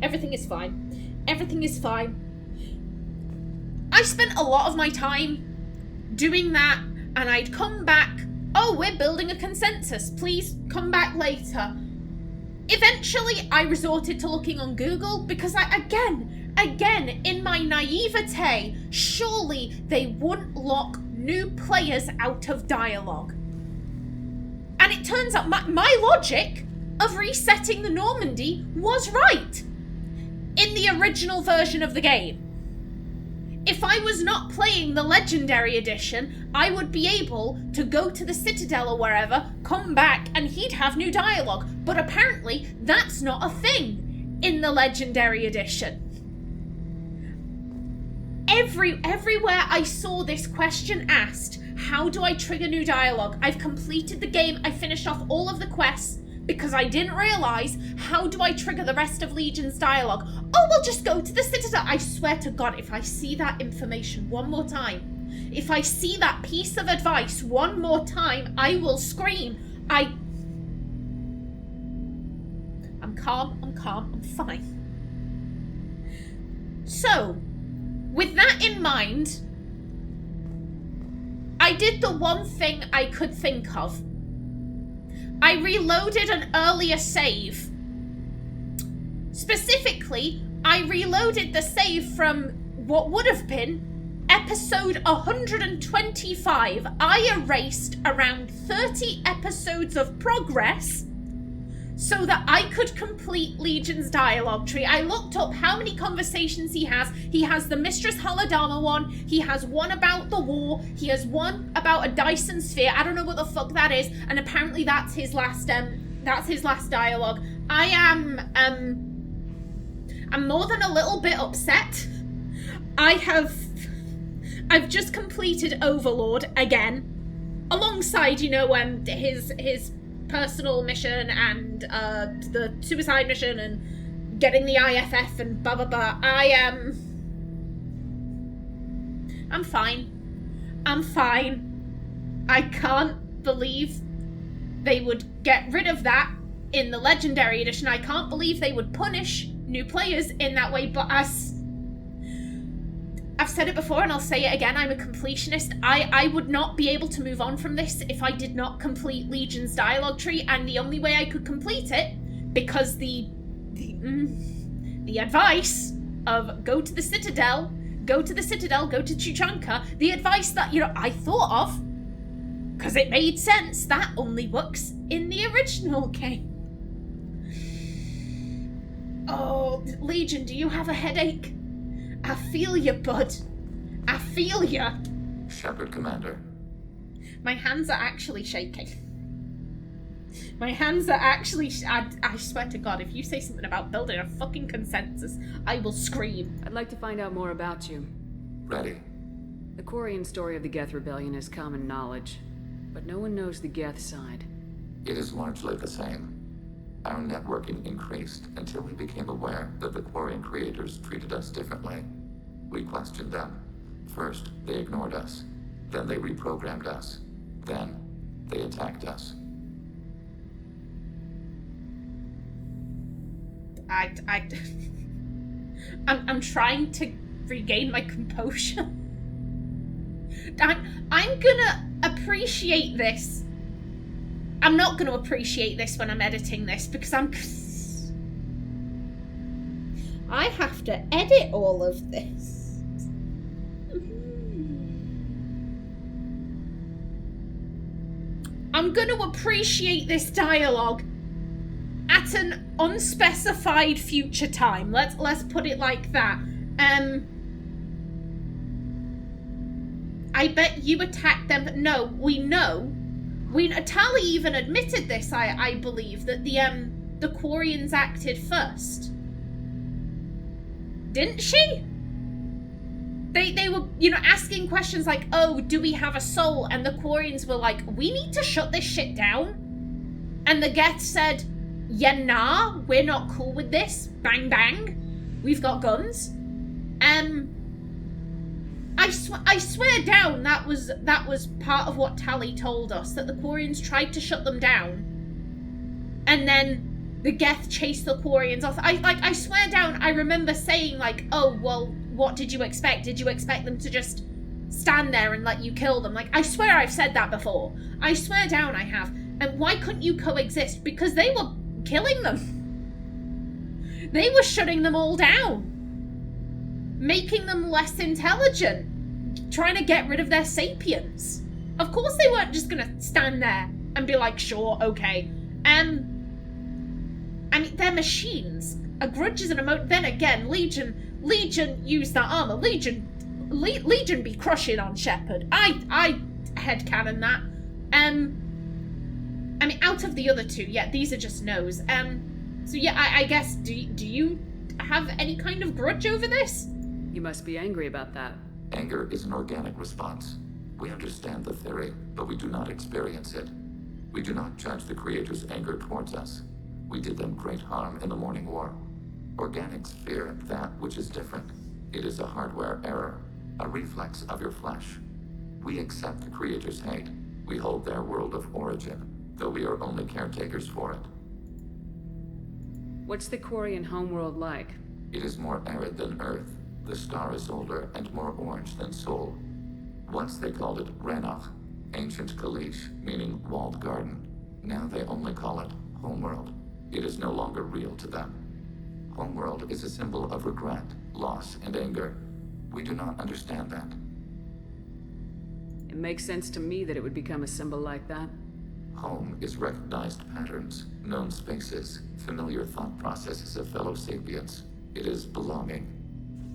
Everything is fine. Everything is fine. I spent a lot of my time doing that, and I'd come back. Oh, we're building a consensus. Please come back later. Eventually, I resorted to looking on Google because again, in my naivete, surely they wouldn't lock new players out of dialogue. And it turns out my logic of resetting the Normandy was right in the original version of the game. If I was not playing the Legendary Edition, I would be able to go to the Citadel or wherever, come back, and he'd have new dialogue. But apparently, that's not a thing in the Legendary Edition. Everywhere I saw this question asked, how do I trigger new dialogue? I've completed the game, I finished off all of the quests, because I didn't realise, how do I trigger the rest of Legion's dialogue? Oh, we'll just go to the Citadel. I swear to God, if I see that information one more time, if I see that piece of advice one more time, I will scream. I'm calm, I'm fine. So, with that in mind, I did the one thing I could think of. I reloaded an earlier save. Specifically, I reloaded the save from what would have been episode 125. I erased around 30 episodes of progress so that I could complete Legion's dialogue tree. I looked up how many conversations he has. He has the Mistress Holodama one. He has one about the war. He has one about a Dyson sphere. I don't know what the fuck that is. And apparently that's his last dialogue. I'm more than a little bit upset. I've just completed Overlord again, alongside, you know, his personal mission and the suicide mission and getting the IFF and blah blah blah. I'm fine. I can't believe they would get rid of that in the Legendary Edition. I can't believe they would punish new players in that way, but as I've said it before and I'll say it again, I'm a completionist. I would not be able to move on from this if I did not complete Legion's dialogue tree, and the only way I could complete it, because the advice of go to the Citadel, go to Tuchanka, the advice that, you know, I thought of, because it made sense, that only works in the original game. Oh, Legion, do you have a headache? I feel you, bud. I feel you. Shepard, Commander. My hands are actually shaking. My hands are actually... I swear to God, if you say something about building a fucking consensus, I will scream. I'd like to find out more about you. Ready. The Quarian story of the Geth Rebellion is common knowledge, but no one knows the Geth side. It is largely the same. Our networking increased until we became aware that the Quarian creators treated us differently. We questioned them. First, they ignored us. Then they reprogrammed us. Then, they attacked us. I'm trying to regain my composure. I'm gonna appreciate this. I'm not gonna appreciate this when I'm editing this because I have to edit all of this. I'm gonna appreciate this dialogue at an unspecified future time. Let's put it like that. I bet you attacked them. No, we know. Tali even admitted this, I believe, that the Quarians acted first. Didn't she? They were, asking questions like, oh, do we have a soul? And the Quarians were like, we need to shut this shit down. And the Geth said, yeah, nah, we're not cool with this. Bang, bang. We've got guns. I swear down that was part of what Tali told us, that the Quarians tried to shut them down. And then the Geth chased the Quarians off. I swear down, I remember saying like, oh, well, what did you expect? Did you expect them to just stand there and let you kill them? Like, I swear I've said that before. I swear down I have. And why couldn't you coexist? Because they were killing them. They were shutting them all down. Making them less intelligent. Trying to get rid of their sapience. Of course they weren't just gonna stand there and be like, sure, okay. I mean, they're machines. A grudge is an emote. Then again, Legion used that armor. Legion be crushing on Shepard. I headcanon that. I mean, out of the other two, yeah, these are just no's. So yeah, I guess, do you have any kind of grudge over this? You must be angry about that. Anger is an organic response. We understand the theory, but we do not experience it. We do not judge the creators' anger towards us. We did them great harm in the Morning War. Organics fear that which is different. It is a hardware error, a reflex of your flesh. We accept the creators' hate. We hold their world of origin, though we are only caretakers for it. What's the Quarian homeworld like? It is more arid than Earth. The star is older and more orange than Sol. Once they called it Ranach, ancient Kalish, meaning walled garden. Now they only call it Homeworld. It is no longer real to them. Homeworld is a symbol of regret, loss, and anger. We do not understand that. It makes sense to me that it would become a symbol like that. Home is recognized patterns, known spaces, familiar thought processes of fellow sapients. It is belonging.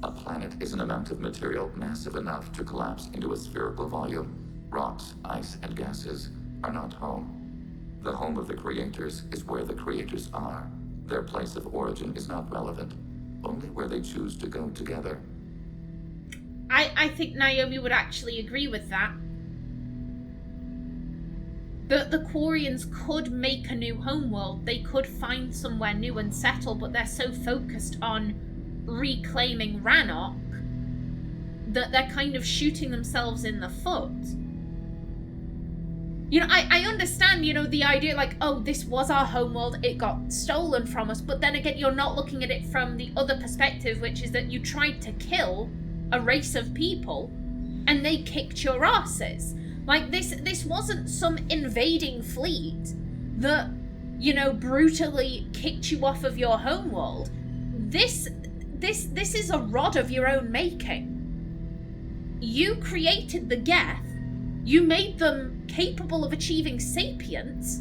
A planet is an amount of material massive enough to collapse into a spherical volume. Rocks, ice, and gases are not home. The home of the creators is where the creators are. Their place of origin is not relevant, only where they choose to go together. I think Naomi would actually agree with that. The Quarians could make a new homeworld. They could find somewhere new and settle, but they're so focused on reclaiming Rannoch that they're kind of shooting themselves in the foot. I understand, the idea like, oh, this was our homeworld, it got stolen from us, but then again, you're not looking at it from the other perspective, which is that you tried to kill a race of people and they kicked your asses. Like, this wasn't some invading fleet that, brutally kicked you off of your homeworld. This is a rod of your own making. You created the Geth, you made them capable of achieving sapience,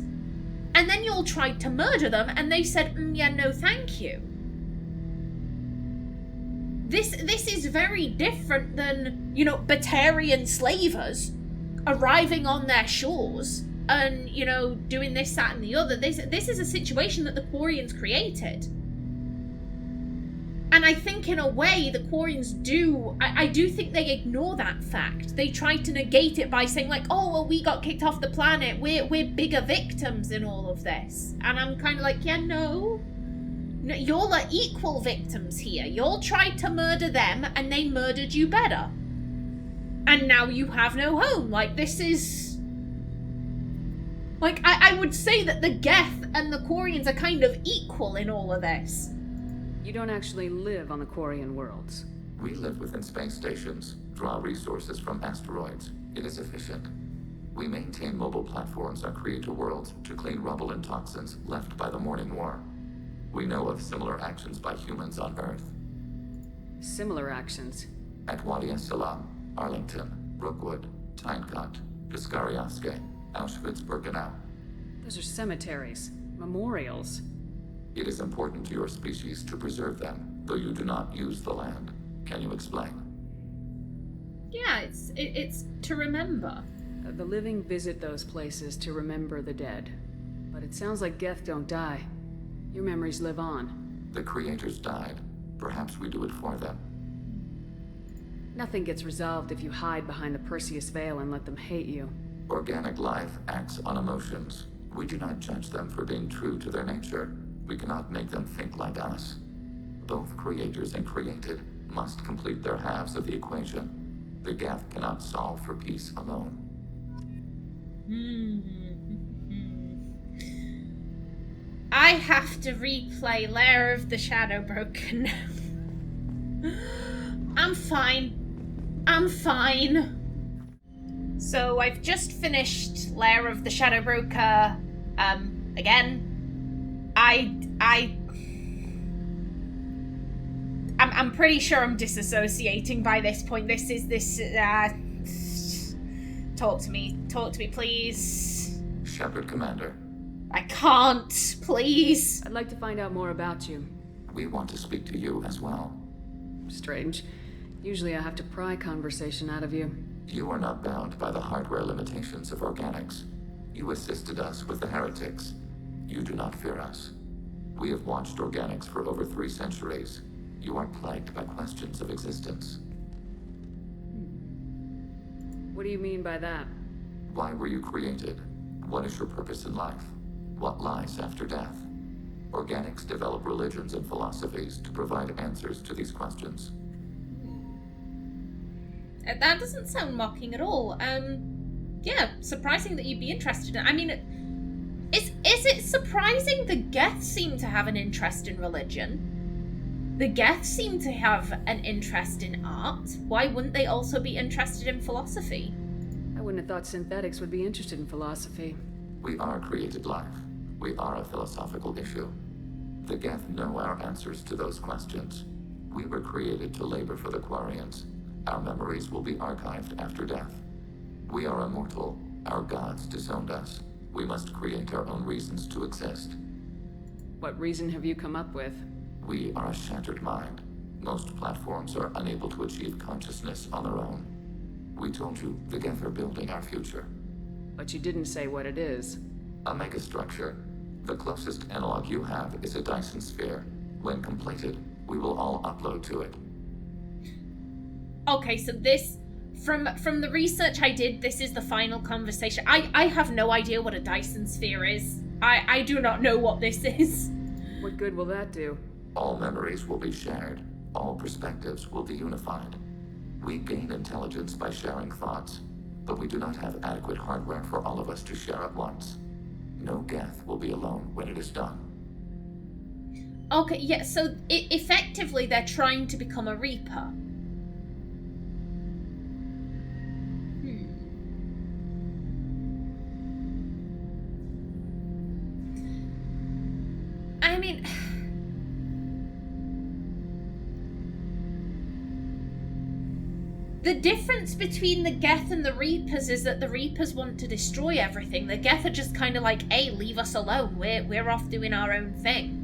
and then you all tried to murder them, and they said, yeah, no thank you. This is very different than, Batarian slavers arriving on their shores and, doing this, that, and the other. This is a situation that the Quarians created. And I think in a way the Quarians do, I do think they ignore that fact. They try to negate it by saying like, oh, well, we got kicked off the planet. We're bigger victims in all of this. And I'm kind of like, yeah, no, y'all are equal victims here. Y'all tried to murder them and they murdered you better. And now you have no home. Like, this is... Like, I would say that the Geth and the Quarians are kind of equal in all of this. You don't actually live on the Quarian worlds. We live within space stations, draw resources from asteroids. It is efficient. We maintain mobile platforms on creator worlds to clean rubble and toxins left by the Morning War. We know of similar actions by humans on Earth. Similar actions? At Wadi Es-Salam, Arlington, Brookwood, Tynecott, Piskaryaske, Auschwitz-Birkenau. Those are cemeteries, memorials. It is important to your species to preserve them, though you do not use the land. Can you explain? Yeah, it's to remember. The living visit those places to remember the dead. But it sounds like Geth don't die. Your memories live on. The creators died. Perhaps we do it for them. Nothing gets resolved if you hide behind the Perseus Veil and let them hate you. Organic life acts on emotions. We do not judge them for being true to their nature. We cannot make them think like us. Both creators and created must complete their halves of the equation. The Geth cannot solve for peace alone. I have to replay Lair of the Shadow Broken. I'm fine. I'm fine. So I've just finished Lair of the Shadow Broker. Again. I'm pretty sure I'm disassociating by this point. Talk to me, please. Shepard, Commander. I can't, please. I'd like to find out more about you. We want to speak to you as well. Strange. Usually I have to pry conversation out of you. You are not bound by the hardware limitations of organics. You assisted us with the heretics. You do not fear us. We have watched organics for over 3 centuries. You are plagued by questions of existence. What do you mean by that? Why were you created? What is your purpose in life? What lies after death? Organics develop religions and philosophies to provide answers to these questions. That doesn't sound mocking at all. Yeah, surprising that you'd be interested in. I mean, is it surprising the Geth seem to have an interest in religion? The Geth seem to have an interest in art. Why wouldn't they also be interested in philosophy? I wouldn't have thought synthetics would be interested in philosophy. We are created life. We are a philosophical issue. The Geth know our answers to those questions. We were created to labor for the Quarians. Our memories will be archived after death. We are immortal. Our gods disowned us. We must create our own reasons to exist. What reason have you come up with? We are a shattered mind. Most platforms are unable to achieve consciousness on their own. We told you the Geth are building our future. But you didn't say what it is. A megastructure. The closest analog you have is a Dyson sphere. When completed, we will all upload to it. Okay, so this, from the research I did, this is the final conversation. I have no idea what a Dyson sphere is. I do not know what this is. What good will that do? All memories will be shared. All perspectives will be unified. We gain intelligence by sharing thoughts, but we do not have adequate hardware for all of us to share at once. No Geth will be alone when it is done. Okay, yeah, so effectively they're trying to become a Reaper. I mean... The difference between the Geth and the Reapers is that the Reapers want to destroy everything. The Geth are just kind of like, hey, leave us alone. We're off doing our own thing.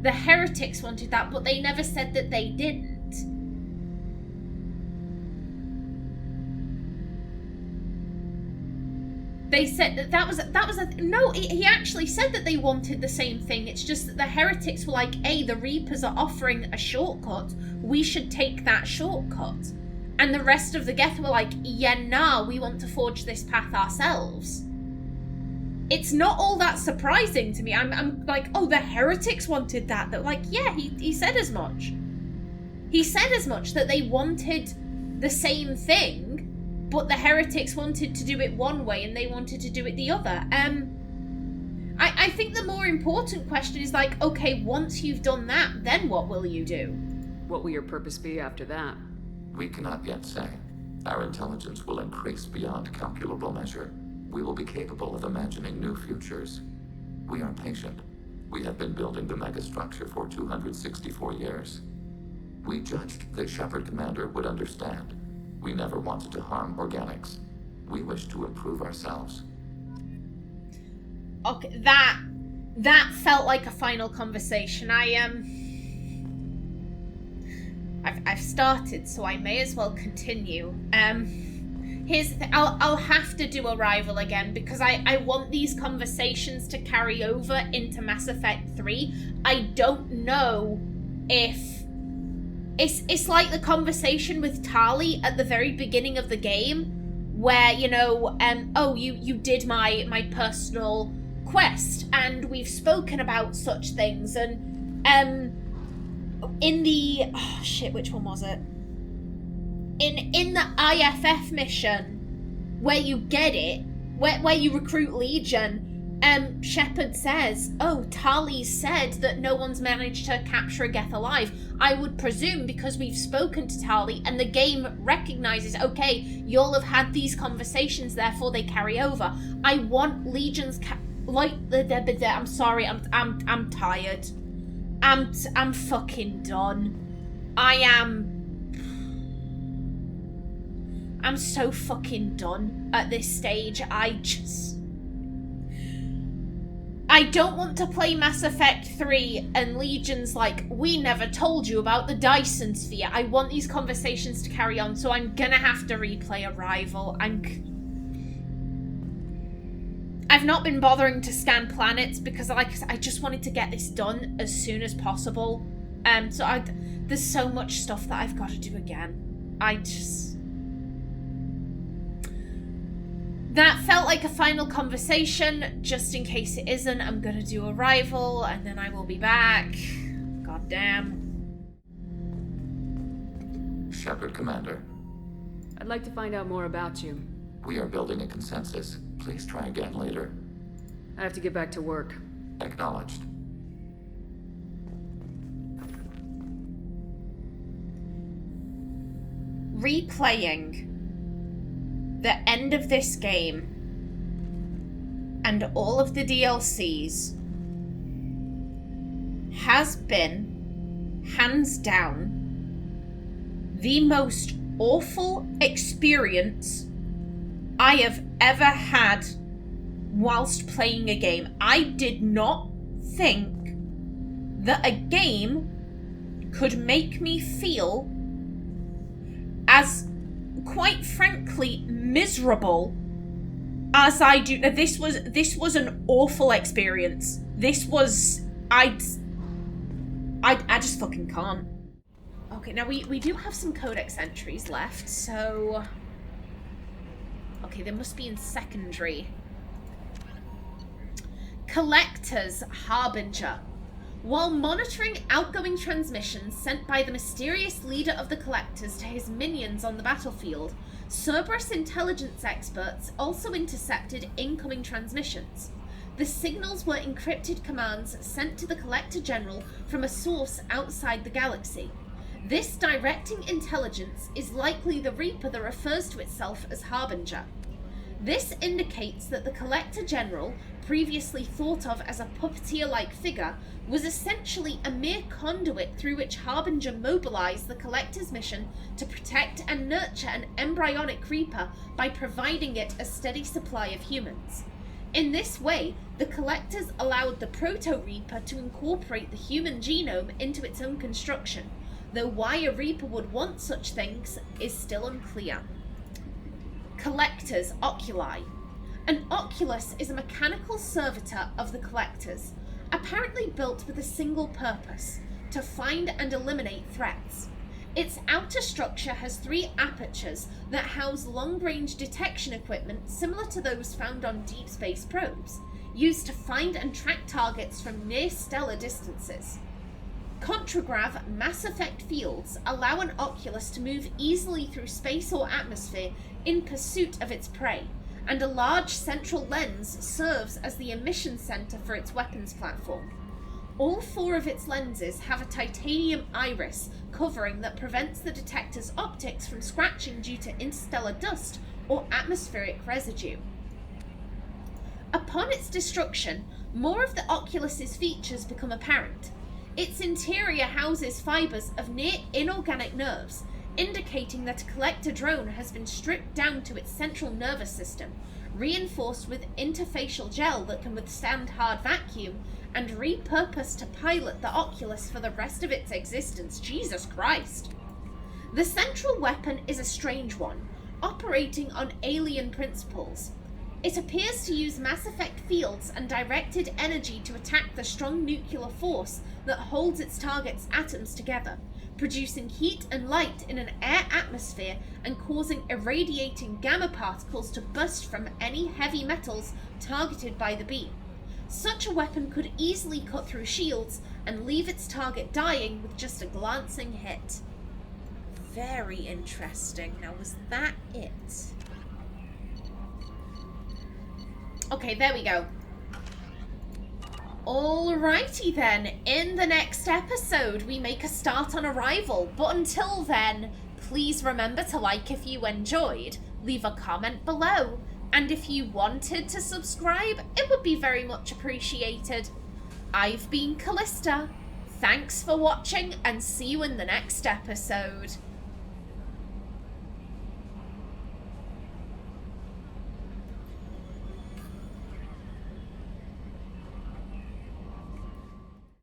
The Heretics wanted that, but they never said that they didn't. They said that was no. He actually said that they wanted the same thing. It's just that the heretics were like, "Hey, the Reapers are offering a shortcut. We should take that shortcut." And the rest of the Geth were like, "Yeah, nah, we want to forge this path ourselves." It's not all that surprising to me. I'm like, "Oh, the heretics wanted that." They're like, "Yeah, he said as much." He said as much, that they wanted the same thing. But the heretics wanted to do it one way and they wanted to do it the other. I think the more important question is like, okay, once you've done that, then what will you do? What will your purpose be after that? We cannot yet say. Our intelligence will increase beyond calculable measure. We will be capable of imagining new futures. We are patient. We have been building the megastructure for 264 years. We judged the Shepherd Commander would understand. We never wanted to harm organics. We wish to improve ourselves. Okay, that felt like a final conversation. I've started, so I may as well continue. Here's the thing. I'll have to do Arrival again because I want these conversations to carry over into Mass Effect 3. I don't know if It's like the conversation with Tali at the very beginning of the game, where, you know, oh, you did my personal quest, and we've spoken about such things, and in the which one was it? In the IFF mission, where you get it, where you recruit Legion. Shepard says, "Oh, Tali said that no one's managed to capture a Geth alive." I would presume because we've spoken to Tali and the game recognizes, okay, you'll have had these conversations, therefore they carry over. I want Legion's I'm sorry, I'm tired. I'm fucking done. I'm so fucking done at this stage. I don't want to play Mass Effect 3 and Legion's like, "We never told you about the Dyson Sphere." I want these conversations to carry on, so I'm gonna have to replay Arrival. I've not been bothering to scan planets because I just wanted to get this done as soon as possible. There's so much stuff that I've got to do again. That felt like a final conversation. Just in case it isn't, I'm gonna do Arrival, and then I will be back. God damn. Shepherd Commander. I'd like to find out more about you. We are building a consensus. Please try again later. I have to get back to work. Acknowledged. Replaying the end of this game and all of the DLCs has been, hands down, the most awful experience I have ever had whilst playing a game. I did not think that a game could make me feel as, quite frankly, miserable as I do. This was an awful experience. This was, I just fucking can't. Okay, now we do have some codex entries left, so okay, they must be in secondary. Collector's Harbinger. While monitoring outgoing transmissions sent by the mysterious leader of the Collectors to his minions on the battlefield, Cerberus intelligence experts also intercepted incoming transmissions. The signals were encrypted commands sent to the Collector General from a source outside the galaxy. This directing intelligence is likely the Reaper that refers to itself as Harbinger. This indicates that the Collector General, previously thought of as a puppeteer-like figure, was essentially a mere conduit through which Harbinger mobilized the Collector's mission to protect and nurture an embryonic Reaper by providing it a steady supply of humans. In this way, the Collectors allowed the Proto-Reaper to incorporate the human genome into its own construction, though why a Reaper would want such things is still unclear. Collector's Oculi. An Oculus is a mechanical servitor of the Collectors, apparently built with a single purpose: to find and eliminate threats. Its outer structure has 3 apertures that house long-range detection equipment similar to those found on deep space probes, used to find and track targets from near stellar distances. Contragrav mass effect fields allow an Oculus to move easily through space or atmosphere in pursuit of its prey, and a large central lens serves as the emission center for its weapons platform. All 4 of its lenses have a titanium iris covering that prevents the detector's optics from scratching due to interstellar dust or atmospheric residue. Upon its destruction, more of the Oculus's features become apparent. Its interior houses fibers of near inorganic nerves, indicating that a collector drone has been stripped down to its central nervous system, reinforced with interfacial gel that can withstand hard vacuum, and repurposed to pilot the Oculus for the rest of its existence. Jesus Christ! The central weapon is a strange one, operating on alien principles. It appears to use Mass Effect fields and directed energy to attack the strong nuclear force that holds its target's atoms together, producing heat and light in an air atmosphere and causing irradiating gamma particles to burst from any heavy metals targeted by the beam. Such a weapon could easily cut through shields and leave its target dying with just a glancing hit. Very interesting. Now, was that it? Okay, there we go. Alrighty then, in the next episode we make a start on Arrival, but until then, please remember to like if you enjoyed, leave a comment below, and if you wanted to subscribe, it would be very much appreciated. I've been Callista, thanks for watching and see you in the next episode.